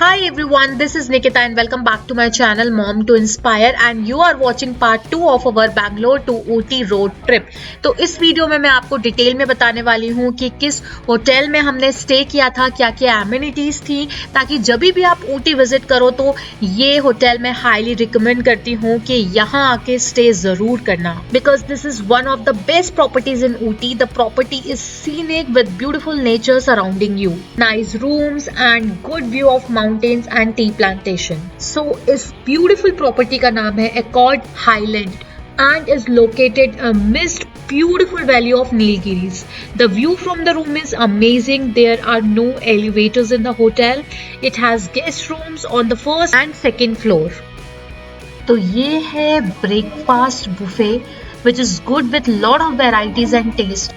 Hi everyone, this is Nikita and welcome back to my channel Mom to Inspire and you are watching part 2 of our Bangalore to Ooty road trip। तो इस video में मैं आपको detail में बताने वाली हूँ कि किस होटल में हमने स्टे किया था, क्या क्या एमिनिटीज थी, ताकि जब भी आप ऊटी विजिट करो तो ये होटल मैं हाईली रिकमेंड करती हूँ कि यहाँ आके स्टे जरूर करना, because this is one of the best properties in Ooty. The property is scenic with beautiful nature surrounding you, nice rooms and good view of mountains and tea plantation. So इस beautiful property का नाम है Accord Highland and is located amidst beautiful valley of Nilgiris. The view from the room is amazing. There are no elevators in the hotel. It has guest rooms on the first and second floor. तो ये है breakfast buffet which is good with lot of varieties and taste.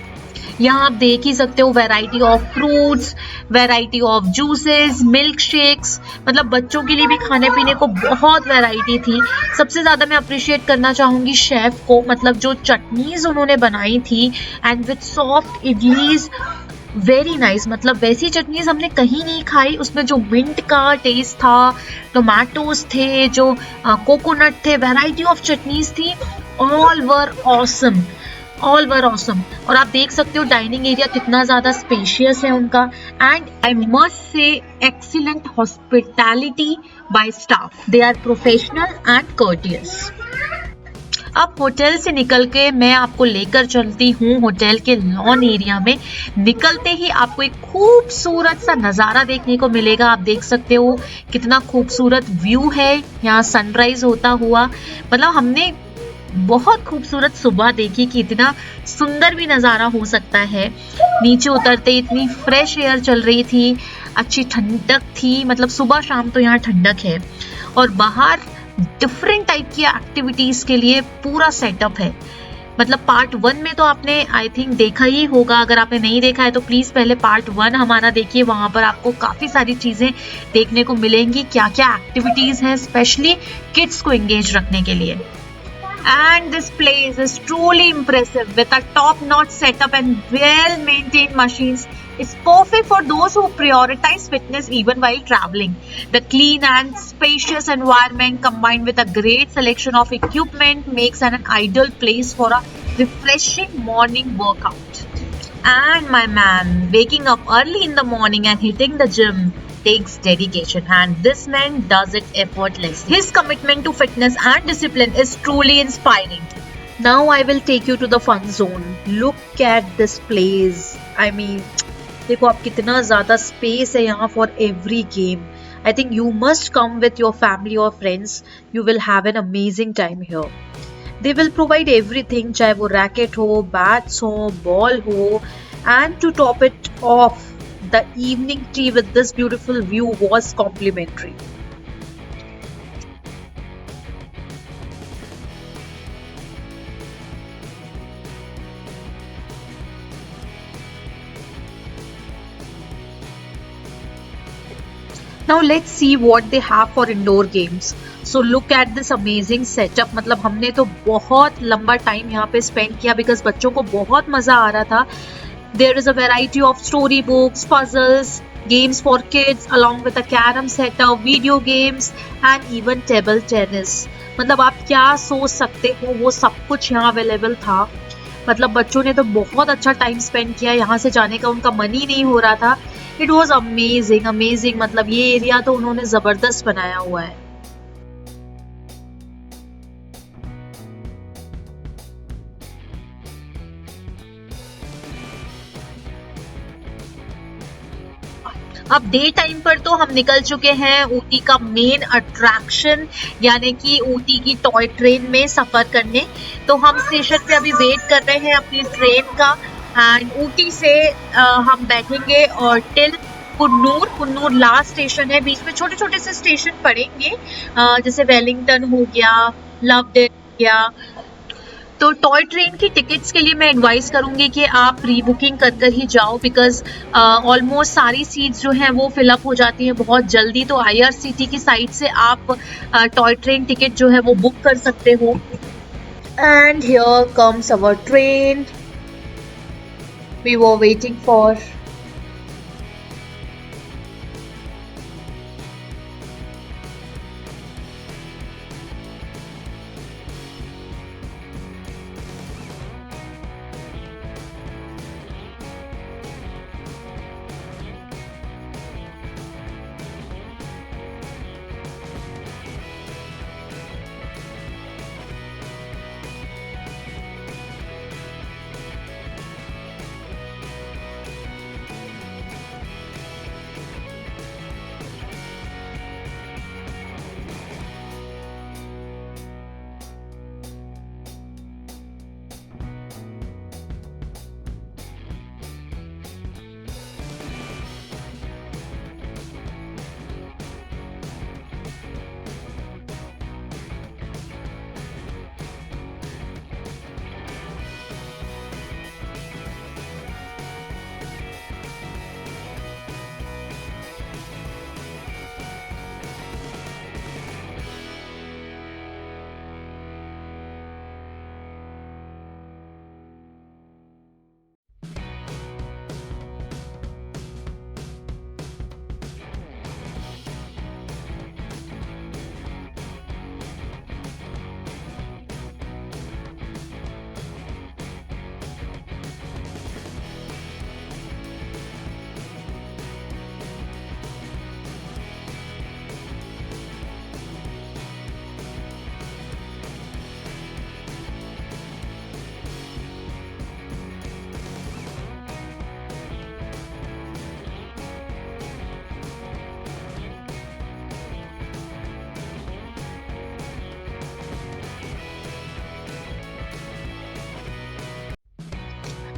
यहाँ आप देख ही सकते हो variety of fruits, variety of juices, milk shakes, मतलब बच्चों के लिए भी खाने पीने को बहुत वैरायटी थी। सबसे ज़्यादा मैं अप्रिशिएट करना चाहूँगी शेफ को, मतलब जो चटनीज उन्होंने बनाई थी and with soft idlis, very nice. मतलब वैसी चटनीज हमने कहीं नहीं खाई। उसमें जो मिंट का टेस्ट था, टोमेटोज थे, जो कोकोनट थे, वैरायटी ऑफ चटनीज थी, all were awesome, all were awesome. और आप देख सकते हो डाइनिंग एरिया कितना ज़्यादा स्पेशियस है उनका, and I must say excellent hospitality by staff. They are professional and courteous. अब होटल से निकल के मैं आपको लेकर चलती हूँ होटल के लॉन एरिया में। निकलते ही आपको एक खूबसूरत सा नज़ारा देखने को मिलेगा। आप देख सकते हो कितना खूबसूरत व्यू है यहाँ सनराइज होता हुआ। मतलब हमने बहुत खूबसूरत सुबह देखी कि इतना सुंदर भी नज़ारा हो सकता है। नीचे उतरते इतनी फ्रेश एयर चल रही थी, अच्छी ठंडक थी। मतलब सुबह शाम तो यहाँ ठंडक है, और बाहर डिफरेंट टाइप की एक्टिविटीज़ के लिए पूरा सेटअप है। मतलब पार्ट 1 में तो आपने आई थिंक देखा ही होगा। अगर आपने नहीं देखा है तो प्लीज़ पहले पार्ट 1 हमारा देखिए, वहाँ पर आपको काफ़ी सारी चीज़ें देखने को मिलेंगी, क्या क्या एक्टिविटीज़ हैं स्पेशली किड्स को एंगेज रखने के लिए। And this place is truly impressive with a top-notch setup and well-maintained machines. It's perfect for those who prioritize fitness even while traveling. The clean and spacious environment combined with a great selection of equipment makes an ideal place for a refreshing morning workout. And my man, waking up early in the morning and hitting the gym takes dedication, and this man does it effortlessly. His commitment to fitness and discipline is truly inspiring. Now I will take you to the fun zone. Look at this place. I mean, देखो आप कितना ज़्यादा space है यहाँ for every game. I think you must come with your family or friends. You will have an amazing time here. They will provide everything, चाहे वो racket हो, bats हो, बॉल हो, and to top it off, the evening tea with this beautiful view was complimentary. Now let's see what they have for indoor games. So look at this amazing setup. मतलब हमने तो बहुत लंबा time यहाँ पे spend किया because बच्चों को बहुत मज़ा आ रहा था। There is a variety of storybooks, puzzles, games for kids, along with a carom setup, video games, and even table tennis. मतलब आप क्या सोच सकते हो, वो सब कुछ यहाँ अवेलेबल था। मतलब बच्चों ने तो बहुत अच्छा टाइम स्पेंड किया। यहाँ से जाने का उनका मन ही नहीं हो रहा था। It was amazing amazing. मतलब ये एरिया तो उन्होंने ज़बरदस्त बनाया हुआ है। अब डे टाइम पर तो हम निकल चुके हैं ऊटी का मेन अट्रैक्शन यानी कि ऊटी की टॉय ट्रेन में सफ़र करने। तो हम स्टेशन पे अभी वेट कर रहे हैं अपनी ट्रेन का, एंड ऊटी से हम बैठेंगे और till Coonoor. Coonoor last station है। बीच में छोटे छोटे से स्टेशन पड़ेंगे, जैसे वेलिंगटन हो गया, लवडेन हो गया। तो टॉय ट्रेन की टिकट्स के लिए मैं एडवाइस करूंगी कि आप प्री बुकिंग कर ही जाओ, बिकॉज ऑलमोस्ट सारी सीट्स जो हैं वो फिलअप हो जाती हैं बहुत जल्दी। तो IRCT की साइट से आप टॉय ट्रेन टिकट जो है वो बुक कर सकते हो। And here comes our train we were waiting for.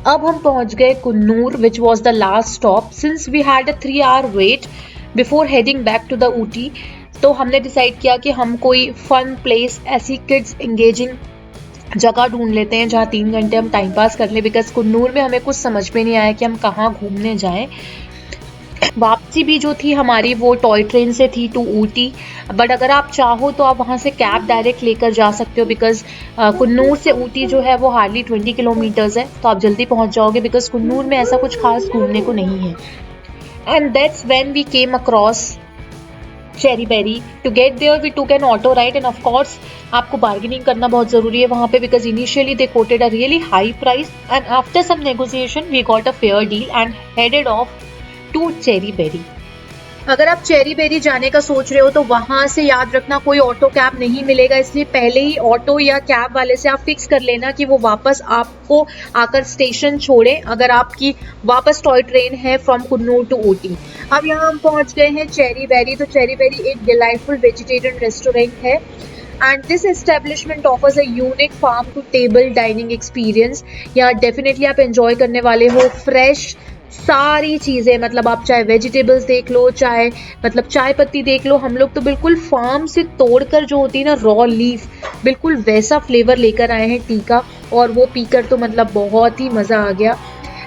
अब हम पहुंच गए Coonoor, which was the last stop since we had a 3 hour wait before heading back to the Ooty. तो हमने डिसाइड किया कि हम कोई फन प्लेस, ऐसी किड्स एंगेजिंग जगह ढूंढ लेते हैं जहाँ 3 घंटे हम टाइम पास कर लें, बिकॉज कुन्नूर में हमें कुछ समझ में नहीं आया कि हम कहाँ घूमने जाएं। वापसी भी जो थी हमारी वो टॉय ट्रेन से थी टू ऊटी, बट अगर आप चाहो तो आप वहाँ से कैब डायरेक्ट लेकर जा सकते हो, बिकॉज कुन्नूर से ऊटी जो है वो हार्डली 20 किलोमीटर्स है, तो आप जल्दी पहुँच जाओगे, बिकॉज कुन्नूर में ऐसा कुछ खास घूमने को नहीं है। And that's when we came across Cherry Berry. To get there we took an auto ride, and of course आपको बार्गेनिंग करना बहुत जरूरी है वहाँ पे, because initially they quoted a really high price and after some negotiation we got a fair deal and headed off to Cherry Berry. अगर आप cherry berry जाने का सोच रहे हो तो वहां से याद रखना कोई ऑटो कैब नहीं मिलेगा, इसलिए पहले ही ऑटो या कैब वाले से आप फिक्स कर लेना कि वो वापस आपको आकर स्टेशन छोड़े, अगर आपकी वापस टॉय ट्रेन है फ्रॉम कुन्नूर टू ऊटी। अब यहाँ हम पहुंच गए हैं चेरी बेरी। तो चेरी बेरी एक डिलाइटफुल वेजिटेरियन रेस्टोरेंट है and this establishment offers a unique farm to table dining experience. यहाँ डेफिनेटली आप एंजॉय करने वाले हो फ्रेश सारी चीज़ें, मतलब आप चाहे वेजिटेबल्स देख लो, चाहे मतलब चाय पत्ती देख लो, हम लोग तो बिल्कुल फार्म से तोड़कर जो होती है ना रॉ लीफ, बिल्कुल वैसा फ्लेवर लेकर आए हैं टी का, और वो पीकर तो मतलब बहुत ही मज़ा आ गया।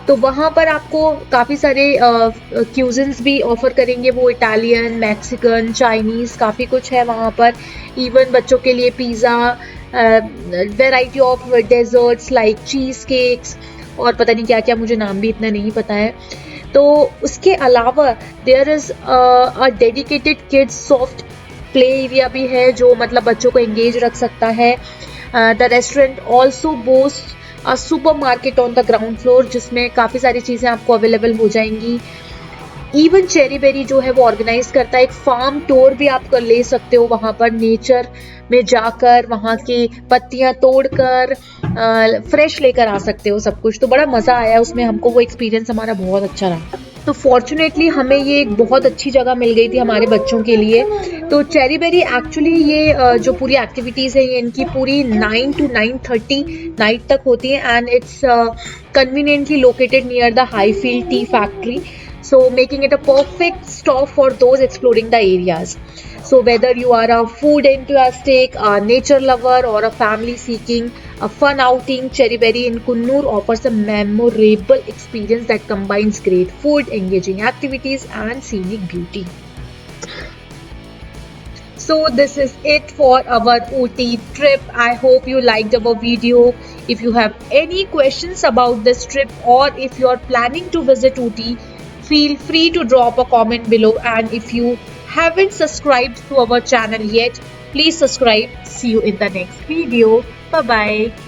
तो वहाँ पर आपको काफ़ी सारे क्यूजिन्स भी ऑफर करेंगे, वो इटालियन, मैक्सिकन, चाइनीज़, काफ़ी कुछ है वहाँ पर। इवन बच्चों के लिए pizza, variety of desserts like cheese cakes और पता नहीं क्या क्या, मुझे नाम भी इतना नहीं पता है। तो उसके अलावा there is a dedicated kids soft play area भी है, जो मतलब बच्चों को एंगेज रख सकता है। The restaurant also boast a super market on the ground floor, जिसमें काफ़ी सारी चीज़ें आपको अवेलेबल हो जाएंगी। इवन चेरी बेरी जो है वो ऑर्गेनाइज करता है एक फार्म टूर भी आप कर ले सकते हो, वहाँ पर नेचर में जाकर वहाँ की पत्तियाँ तोड़कर फ्रेश लेकर आ सकते हो सब कुछ। तो बड़ा मज़ा आया उसमें, हमको वो एक्सपीरियंस हमारा बहुत अच्छा रहा। तो फॉर्चुनेटली हमें ये एक बहुत अच्छी जगह मिल गई थी हमारे बच्चों के लिए। तो चेरी बेरी एक्चुअली ये जो पूरी एक्टिविटीज़ है ये इनकी पूरी 9 to 9:30 नाइट तक होती है and it's conveniently located near the Highfield tea factory, so making it a perfect stop for those exploring the areas. So whether you are a food enthusiast, a nature lover, or a family seeking a fun outing, Cherry Berry in Kunnur offers a memorable experience that combines great food, engaging activities, and scenic beauty. So this is it for our Ooty trip. I hope you liked our video. If you have any questions about this trip, or if you are planning to visit Ooty, feel free to drop a comment below, and if you haven't subscribed to our channel yet, please subscribe. See you in the next video. Bye bye.